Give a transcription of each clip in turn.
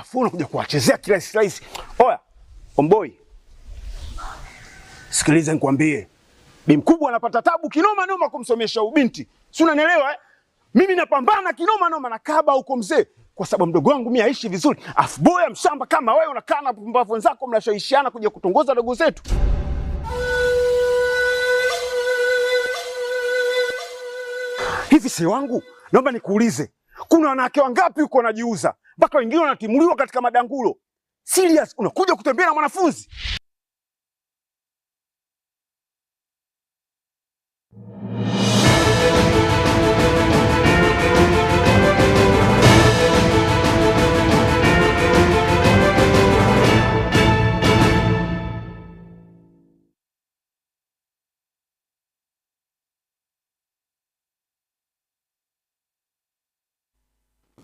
Afu unakuja kuwachezea kirahisi. Oya, omboi. Sikiliza nikwambie. Bi mkubwa anapata tabu kinoma kumsomesha ubinti. Si unanielewa Mimi napambana kinoma na kaba huko mzee. Kwa sababu mdogo wangu mimi aishi vizuri. Afu boya mshamba kama wewe unakaa na pumbavu wenzako mnashawishiana kuja kutongoza dogo zetu. Hivi si wangu, naomba nikuulize. Kuna wanawake wangapi uko wanajiuza? Mpaka wengine wanatimuliwa katika madangulo. Serious, unakuja kutembea na mwanafunzi?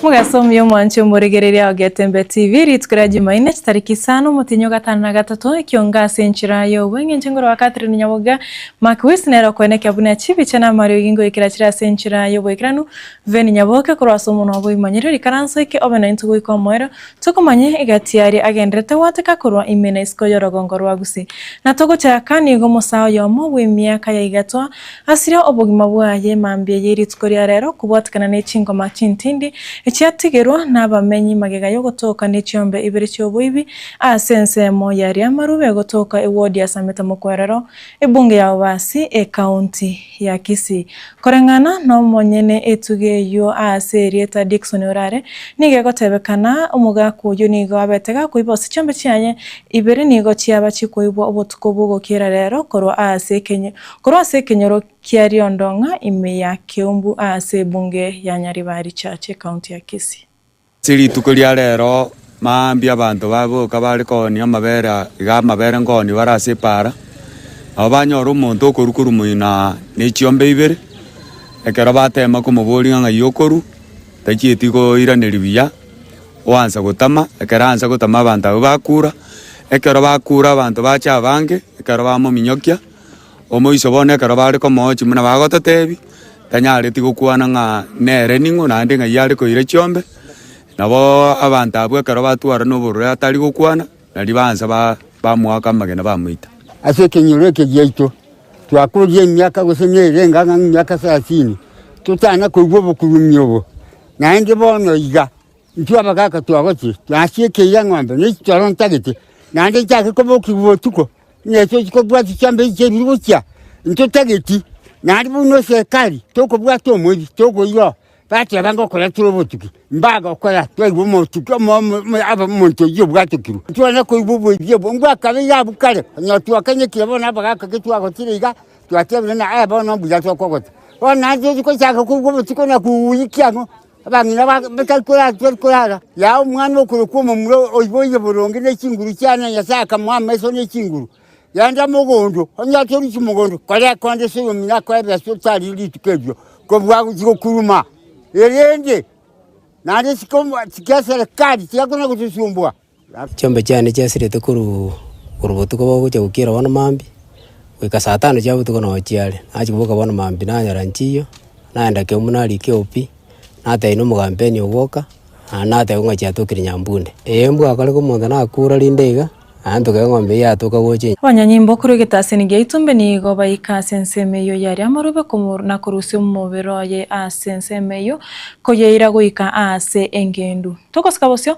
Mugasomye mwancho muregereria wa Getembe TV ritukira Jumaine tariki 5 mutinyo 5 Ekeonga senchira yo wenge njengoro wa Catherine Nyaboga makwisi nero kweneke abuna chibi chana Mario Gingo ikirachira senchira yo bwekiranu veni Nyaboga kurwasomo no bwimanyiro rikaranso ike obena intugo ikomwero tukomanye igatiari agendrete wateka kurwa imena isko yorogongo rwagusi na togo cyakani go musao yo mo bwimyaka ya igatwa asira obugima bwaye mambye yiritukoria rero kubwatikana n'echingo machintindi Ichiatigerwa n'abamenyi magega yo gotoka n'Icyombe Ibere cy'obuibi asensemo yari amarube gotoka eward ya Sameta Mukwerero ebunge ya Basi county ya Kisii korengana no monyene etugeyo aserieta Dickson Orare nige gotebekana umuga kuyo nigo abetega kuibosa Icyombe cyanye Ibere nigo cyaba chikoibwa obotuko bugo kira rero korwa asekenyoro kiariondonga ime ya Kiumbu bunge ya Nyaribari chache county ya Kisii. Siri tukulia rero maambi abantu babuka bari koni amabere ngoni barase para abanyora umuntu okorukuru muina n'Icyombe Ibere ekera batema kumuburi nga yokoru takieti go iraneri biya wanza gutama ekera anza gutama abantu bakura ekera bakura abantu bacha bange ekera bamuminyokia omoiso bone ekera bari komochi muna bagototebi tanyare tigukwana nga nere ningo nande nga yari ko ire Cyombe nabo abantu abwe karo batwara no burura atari gukwana nari banza bamwaka magena bamuita asekenyureke gyeito twakurye imyaka gusemye irenga nga imyaka 30 tutana kugo bukurumyobo nande bono iga ntwa bagaka twagoti twashike yangwambe ni twarontagete nande cyake ko bokibo tuko neto kiko bwati Cyombe cyebirukya ntotageti nari buno sekali toko bwato muri toko yo bati abango kola turobotuki mbaga kola twego motuki aba monto yo bwato kiru twana ko ibubu bye ngwa kale ya bukale nyatwa kanye kirabona bagaka kitwa ko tiriga twatebwe na aba no buja twakogota ona nje ko cyaka kugo tuko na kuyikyano abangina bakakora ya umwana okuruko mu muro oyiboye buronge n'ekinguru cyane yasaka mwameso n'ekinguru yanda mugondo onya tori kimugondo kale konde se yumina kwa bya sotali litukejo ko bwago kuruma erende nande sikomwa tikasera kadi tikakona kutusumbwa Cyombe cyane cyasirete kuru urubutuko bwo cyo gukira bana mambi weka saa 5 cyabutuko no cyale aje kuboka bana mambi nanyaranchiyo naenda ke umunali keopi nata ino mugampeni oboka nata unga cyatokire nyambunde embwa akale ko munda nakura lindega anto ke ngombe yatoka woche abanyanyimbo kuri gitaseni Getembe nigo bayikasensemeyo yari amarube na kurusi umubero ye asensemeyo ko yeira goika ase engendu tokoskabosyo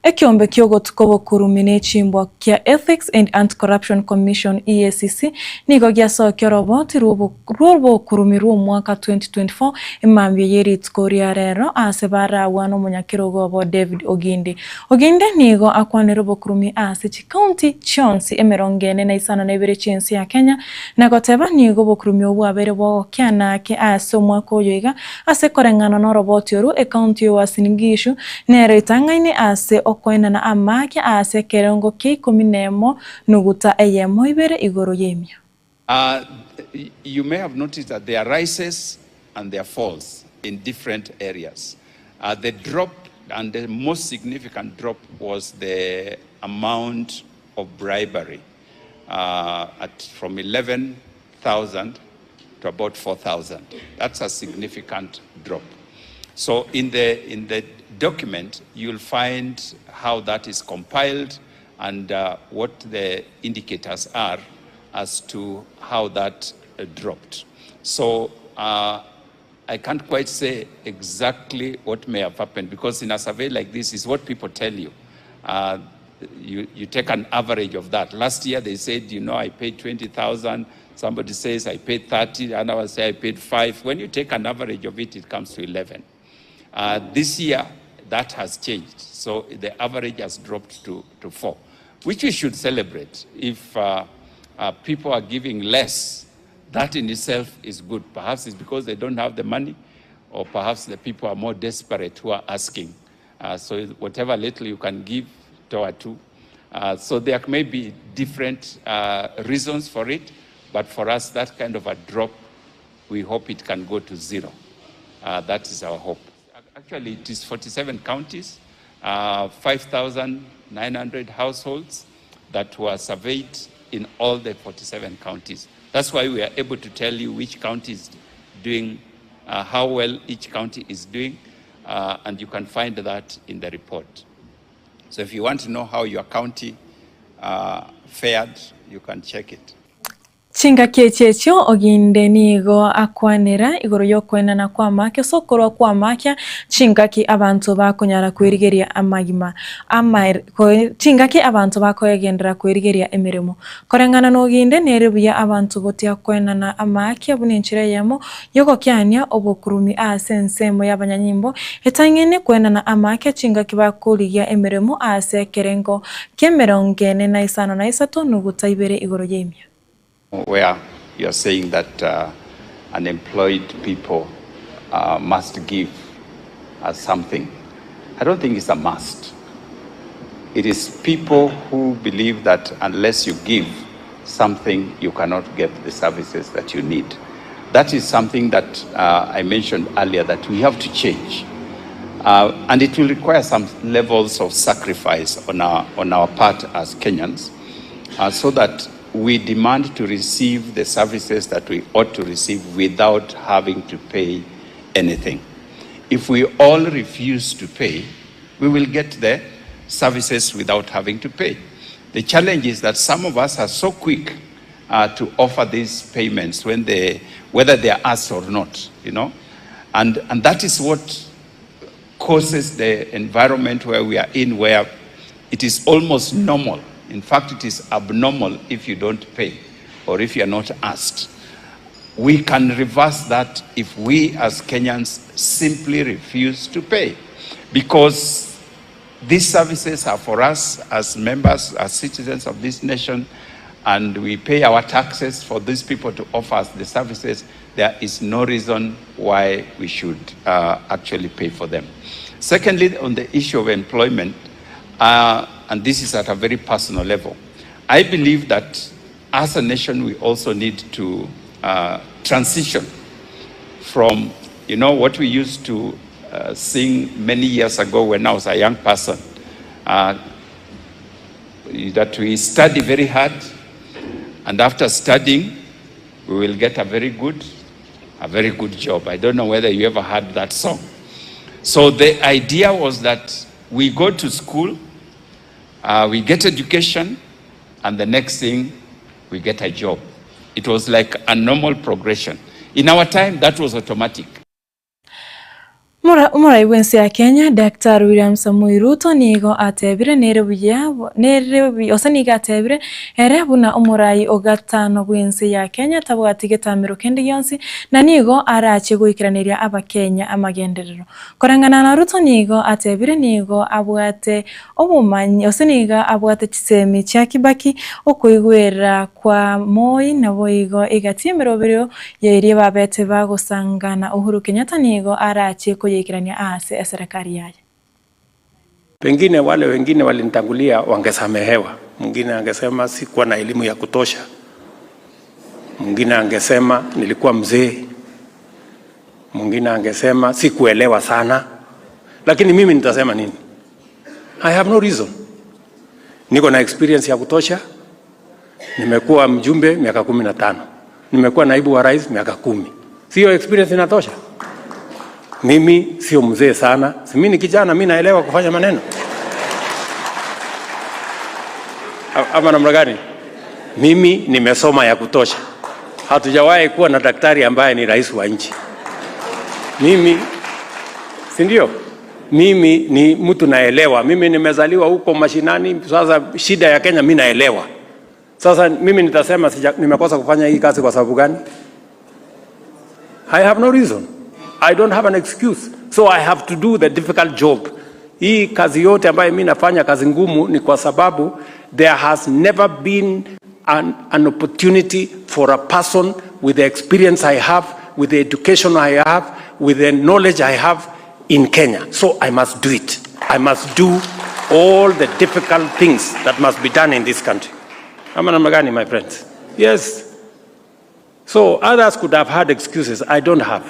Ekeombe kyogo tukobo kurumine chimbo kia Ethics and Anti-Corruption Commission EACC nigo gyaso kyorobo rubo kurumiru mwaka 2024 imambye yeri tkoria rero asebara wano munyakirogo bo David Oginde nigo akwane rubo kurumi ase county chonsi emerongene na Isano na Ibere chinsi ya Kenya nagoteba nigo bo kurumi obu abere bo kyana ke ase mwaka oyoiga ase korengana no robot yoru county yo asinigishu nere tangaine ase koina na amaki ase kerongo ke kominemo nuguta eyemo Ibere igoro yemya. You may have noticed that there are rises and there are falls in different areas. The drop and the most significant drop was the amount of bribery from 11,000 to about 4,000. That's a significant drop. So in the document, you'll find how that is compiled and what the indicators are as to how that dropped. So I can't quite say exactly what may have happened, because in a survey like this is what people tell you. You take an average of that. Last year they said, I paid 20,000. Somebody says I paid 30, and I will say I paid 5. When you take an average of it, it comes to 11. This year, that has changed. So the average has dropped to 4, which we should celebrate. If people are giving less, that in itself is good. Perhaps it's because they don't have the money, or perhaps the people are more desperate who are asking. So whatever little you can give, toward two. So there may be different reasons for it, but for us, that kind of a drop, we hope it can go to 0. That is our hope. Actually, it is 47 counties, 5,900 households that were surveyed in all the 47 counties. That's why we are able to tell you which county is doing, how well each county is doing, and you can find that in the report. So if you want to know how your county fared, you can check it. Chinga kiechechio oginde nigo akwanira igoro yokwenana kwa make sokorwa kwa make chingaki abantu bakunyara kwirigeria amagima chingaki abantu bakoyegendera kwirigeria emirimo korengana noginde nerebuya abantu botia kwenana amake buninchire yamo yoko kyanya obokurumi asensemo y'abanyanyimbo etangene kwenana amake chingaki bakurigia emirimo asekerengo kemerongene na Isano na Isato nuguta Ibere igoro yemya. Where you are saying that unemployed people must give something. I don't think it's a must. It is people who believe that unless you give something, you cannot get the services that you need. That is something that I mentioned earlier that we have to change. And it will require some levels of sacrifice on our part as Kenyans, so that we demand to receive the services that we ought to receive without having to pay anything. If we all refuse to pay, we will get the services without having to pay. The challenge is that some of us are so quick to offer these payments whether they are asked or not, and that is what causes the environment where we are in, where it is almost normal. In fact, it is abnormal if you don't pay or if you are not asked. We can reverse that if we as Kenyans simply refuse to pay, because these services are for us as members, as citizens of this nation, and we pay our taxes for these people to offer us the services. There is no reason why we should actually pay for them. Secondly, on the issue of employment, and this is at a very personal level, I believe that as a nation, we also need to transition from, what we used to sing many years ago when I was a young person, that we study very hard, and after studying, we will get a very good job. I don't know whether you ever heard that song. So the idea was that we go to school, we get education, and the next thing, we get a job. It was like a normal progression. In our time, that was automatic. Umurai wensi ya Kenya, Dr. William Samoei Ruto nigo atebire nerebuya osaniga atebire erebuna umurai ogatano wensi ya Kenya tabwatigeta mirukende yonsi na nigo arache guikiraniria abakenya amagenderero korangana na Ruto nigo atebire nigo abwate obumanyi osaniga abwate kisemi kya Kibaki okuigwera kwa Moi nabo igo igatimero biro yerie babete bagosangana Uhuru Kenyatta nigo arache ikirania ase serikali yake. Pengine wale wengine walinitangulia wangesamehewa. Mwingine angesema sikuwa na elimu ya kutosha. Mwingine angesema nilikuwa mzee. Mwingine angesema sikuelewa sana. Lakini mimi nitasema nini? I have no reason. Niko na experience ya kutosha. Nimekuwa mjumbe miaka 15. Nimekuwa naibu wa rais miaka 10. Sio experience inatosha? Mimi sio mzee sana. Si mimi ni kijana, mimi naelewa kufanya maneno. Ama namna gani? Mimi nimesoma ya kutosha. Hatujawahi kuwa na daktari ambaye ni rais wa nchi. Mimi, si ndio? Mimi ni mtu naelewa. Mimi nimezaliwa huko mashinani. Sasa shida ya Kenya mimi naelewa. Sasa mimi nitasema nimekosa kufanya hii kazi kwa sababu gani? I have no reason. I don't have an excuse. So I have to do the difficult job. Hii kazi yote ambayo mimi nafanya, kazi ngumu, ni kwa sababu there has never been an opportunity for a person with the experience I have, with the education I have, with the knowledge I have in Kenya. So I must do it. I must do all the difficult things that must be done in this country. Ama namna gani, my friends? Yes. So others could have had excuses. I don't have.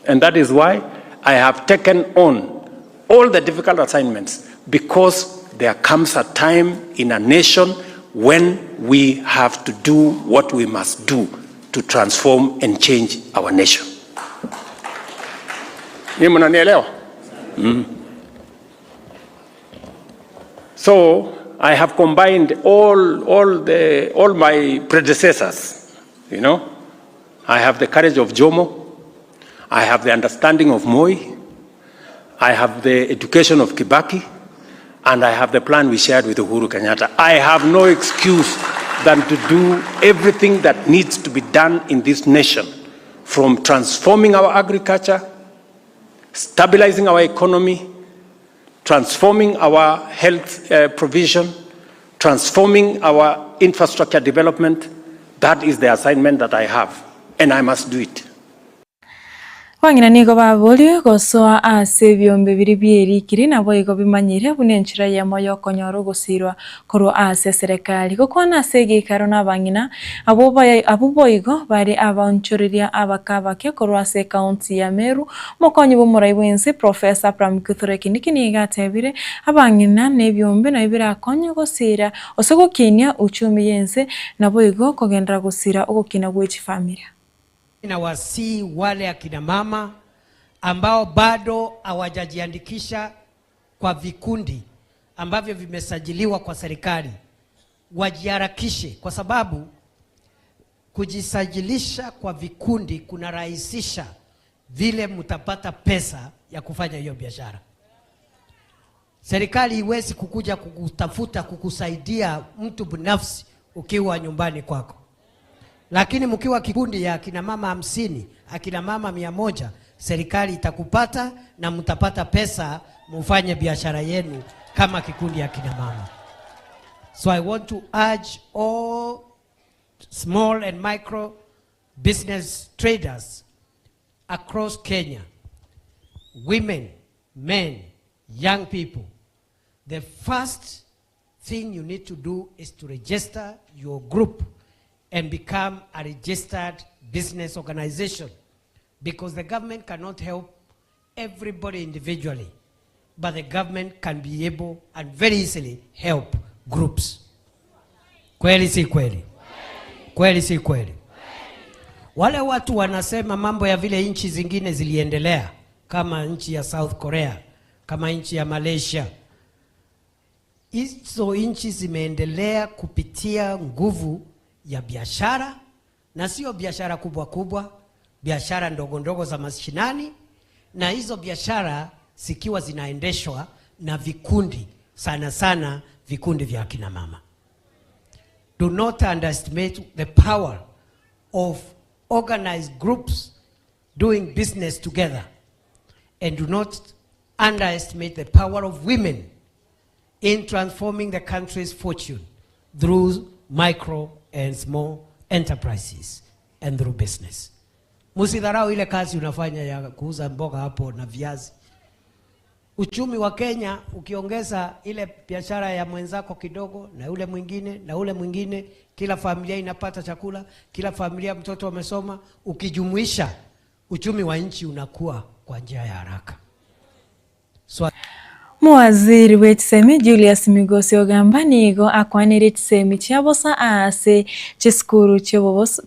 And that is why I have taken on all the difficult assignments, because there comes a time in a nation when we have to do what we must do to transform and change our nation. Ni mnanielewa? So I have combined all my predecessors. You know, I have the courage of Jomo. I have the understanding of Moi. I have the education of Kibaki. And I have the plan we shared with Uhuru Kenyatta. I have no excuse than to do everything that needs to be done in this nation, from transforming our agriculture, stabilizing our economy, transforming our health provision, transforming our infrastructure development. That is the assignment that I have, and I must do it. Wangina niko babuli gosoa ase byombe biri byerikiri nabo iko bimanyire bunenchira ya moyo konyoro gusirwa koro ase serikali gukwana ase gikaro nabangina abuboigo bari abanchuriria abakabake koro ase county ya Meru mokonyi bomuraiwense Professor Pram Kuthureki nikini gatebire abangina nebyombe na ibira konyo gusira osego Kenya uchumi yense nabo igo kogendra gusira ogukina gwechi familia. Na wasi wale akina mama ambao bado hawajajiandikisha kwa vikundi ambavyo vimesajiliwa kwa serikali wajiharakishe, kwa sababu kujisajilisha kwa vikundi kuna rahisisha vile mtapata pesa ya kufanya hiyo biashara. Serikali iwezi kukuja kukutafuta kukusaidia mtu binafsi ukiwa nyumbani kwako. Lakini mkiwa kikundi ya akina mama 50, akina mama 100, serikali itakupata na mtapata pesa mufanye biashara yenu kama kikundi ya akina mama. So I want to urge all small and micro business traders across Kenya, women, men, young people. The first thing you need to do is to register your group and become a registered business organization, because the government cannot help everybody individually, but the government can be able and very easily help groups. Kweli si kweli? Kweli si kweli? Wale watu wanasema mambo ya vile nchi zingine ziliendelea, kama nchi ya South Korea, kama nchi ya Malaysia. Hizo nchi zimeendelea kupitia nguvu ya biashara, na sio biashara kubwa kubwa, biashara ndogo ndogo za mashinani, na hizo biashara zikiwa zinaendeshwa na vikundi, sana sana vikundi vya kina mama. Do not underestimate the power of organized groups doing business together, and do not underestimate the power of women in transforming the country's fortune through micro and small enterprises and through business. Musidharau ile kazi unafanya ya kuuza mboga hapo na viazi. Uchumi wa Kenya ukiongeza ile biashara ya mwenzako kidogo na ule mwingine na ule mwingine, kila familia inapata chakula, kila familia mtoto amesoma, ukijumuisha uchumi wa nchi unakuwa kwa njia ya haraka. So Mwaziri w'ekisemi Julius Migosi ogamba nigo akwanire ekisemi kyabosa ase chiskuru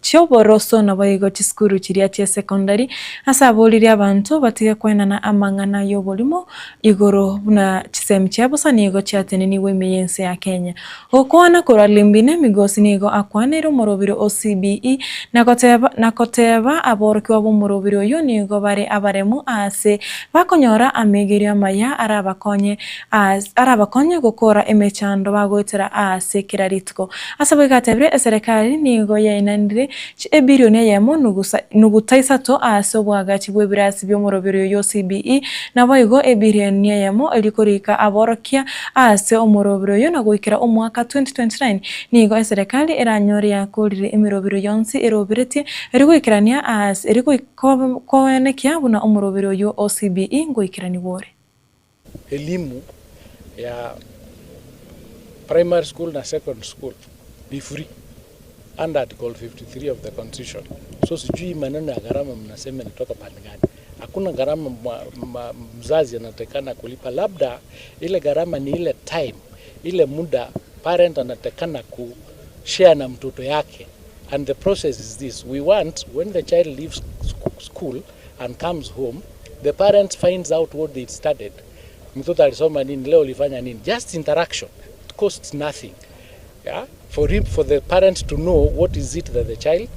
kyoboroso naboigo chiskuru kiria kya secondary asabolire abantu batiga kwenana amangana y'obolimo igoro na kisemi kyabosa nigo kyateneniwe emiyensi ya Kenya okwana koralimbine Migosi nigo akwanire omurobiro OCBE nakoteba aboroki ab'omurobiro oyo nigo bare abaremu ase bakonyora amegeria amaya arabakonye gukora emechando bagotera ase kiraritko asabwe katebre serikali nigo yainanire ebirione yemo nugutaisa to ase obwagachi bwebirasi by'omurobiro yo CBE naboigo ebirione yemo elikorika aborokia ase omurobiro yo nagoikira omwaka 2029 nigo serikali eranyori yakorire emirobiro yonsi erobirete erigoikirania ase erikoikonekia buna omurobiro yo OCBE ngoikirani wore elimu ya primary school na secondary school be free under Article 53 of the Constitution. So sijui maneno ya gharama mnasema inatoka pande gani? Hakuna gharama mzazi anatakana kulipa, labda ile gharama ni ile time, ile muda parent anatakana kushare na mtoto yake. And the process is this: we want, when the child leaves school and comes home, the parent finds out what they studied. Mtoto alisoma nini, leo ulifanya nini? Just interaction. It costs nothing. Yeah? For the parent to know what is it that the child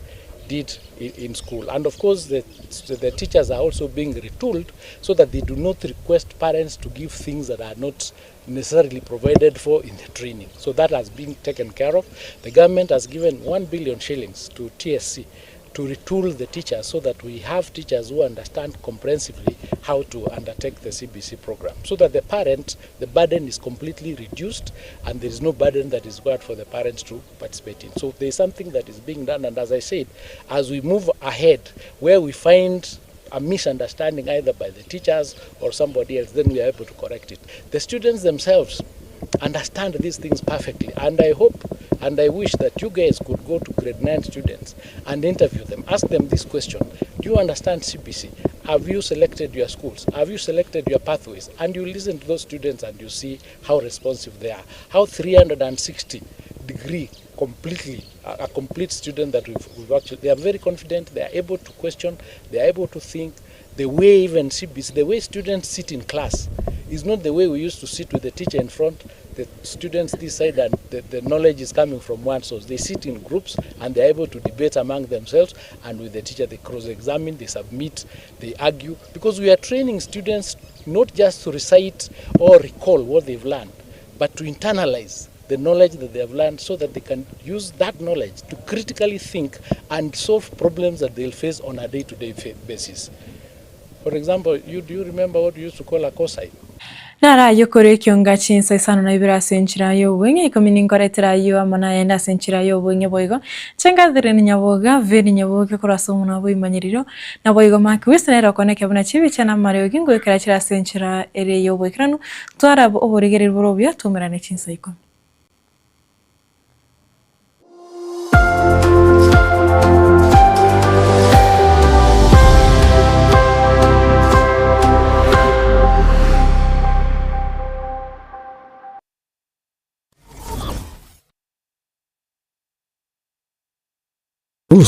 did in school. And of course the teachers are also being retooled so that they do not request parents to give things that are not necessarily provided for in the training. So that has been taken care of. The government has given 1 billion shillings to TSC to retool the teachers so that we have teachers who understand comprehensively how to undertake the CBC program, so that the burden is completely reduced and there is no burden that is required for the parents to participate in. So there is something that is being done, and as I said, as we move ahead, where we find a misunderstanding either by the teachers or somebody else, then we are able to correct it. The students themselves understand these things perfectly, and I hope and I wish that you guys could go to grade 9 students and interview them. Ask them this question: do you understand CBC? Have you selected your schools? Have you selected your pathways? And you listen to those students and you see how responsive they are. How 360 degree completely, a complete student that we've actually, they are very confident, they are able to question, they are able to think. The way even CBC, the way students sit in class is not the way we used to sit with the teacher in front. The students decide that the knowledge is coming from one source. They sit in groups and they're able to debate among themselves, and with the teacher they cross-examine, they submit, they argue, because we are training students not just to recite or recall what they've learned, but to internalize the knowledge that they have learned so that they can use that knowledge to critically think and solve problems that they'll face on a day-to-day basis. For example, do you remember what we used to call a cosine? Nara yokore Ekeonga Chinsa Isano na Ibere senchira yo wenge ikomini nkoretera yo amana yenda senchira yo wenge boigo chenga dhere Nyaboga veri Nyaboga koraso muna boi manyiriro na boigo maki wisnera koneke buna chibi chana mario gingo ikarachira senchira ere yo boikranu twara oborigeri borobya tumerane Chinsa iko.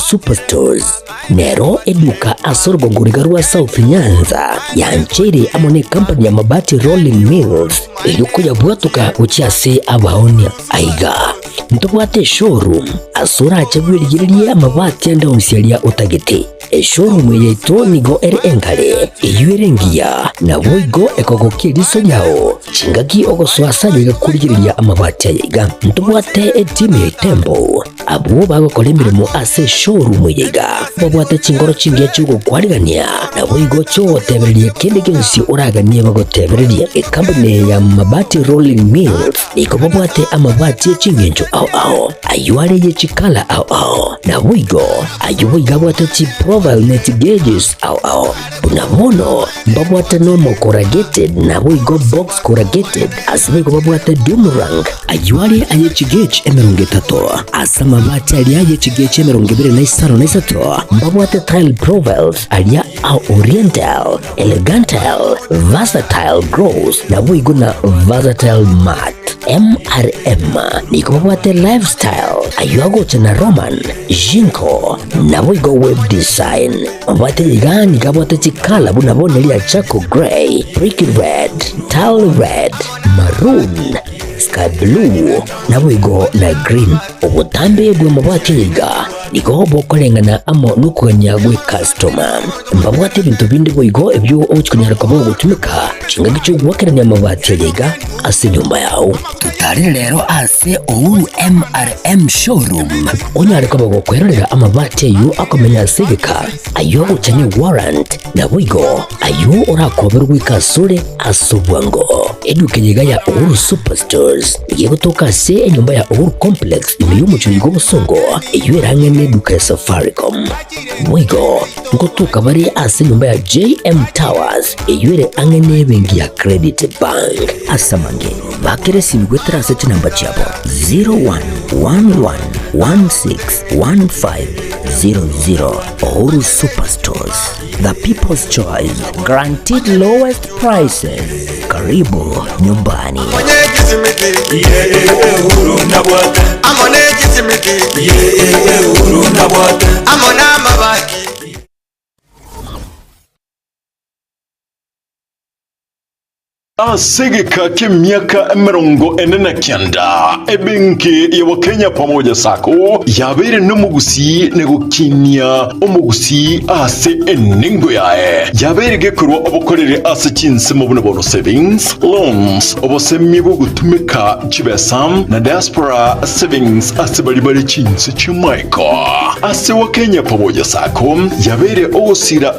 Superstores Nero eduka asorgo gurigarua South Nyanza yanchiri amone company ya mabati Rolling Mills yuko ya bwatuka uchiase abaonia aiga ntobwate showroom asura achagwirigirie amabati anda unsialia utagete showroom yeto nigo engale eyuerengia na boigo ekogokiriso yao chingaki ogoswasanya gakurigiria amabati aiga ntobwate team tembo abo bagokolemirimo ase showroom yiga babwata chingoro chingia chugo kwarigania na boigo cho tebereria kende kensi uragania bagotebereria company ya mabati Rolling Mills iko babwate amabati chingenjo ao ayuare ye chikala ao na boigo ayuiga bwata chi profile net gauges ao unamono babwata normal corrugated na boigo box corrugated asbego babwata boomerang ayuare aye chigage emerunge tato asama amabati alia yechigie chemerongo ibere na Isano na Isano mbabwate tile profiles alia oriental, elegantal, versatile gross na buigo na versatile matte. MRM ni kubabwate lifestyle ayuago chana Roman Jinko na buigo web design mbabwate ligani kabwate chikala buna boneli ya Chaco Grey, Brick Red, Tile Red, Maroon, Sky Blue na buigo na Green. Ubutambe gwe mabwate liga niko bokolengana amo nukuganya gwe customer mbabwate bintu bindi buigo ebyo ochikunyara kabo gutumika chinga gicho gwakeranya mabwate liga ase nyumba yao. Tutari rero ase Ouru MRM showroom onyare kabo gukwerera amabati yu akomenya segeka ayo guchanye warrant na buigo ayo urakoberwa ikasure asubwango edukenyega ya Ouru Superstores igiye gutoka se enyumba ya Ouru Complex imi y'umucyo g'Obusongo iyo irange n'eduka ya Safaricom buigo ngotuka bari ase nyumba ya JM Towers iyo ire ange n'ebengi ya Credit Bank asamange bakeresi migwetera se namba cyabo 0111161500. Ouru Superstores, the people's choice, guaranteed lowest prices. Karibu nyumbani. Asegeka k'emyaka 49 ebenki ya Kenya pamoja sako yabere n'umugusi negukinya umugusi ase enengo yae yabere gekurwa obukorere ase Chinsa mu buno savings loans obosemi bwo gutumika chibesam na diaspora savings ase bali Chinsa chimaiko ase wa Kenya pamoja sako yabere ogusira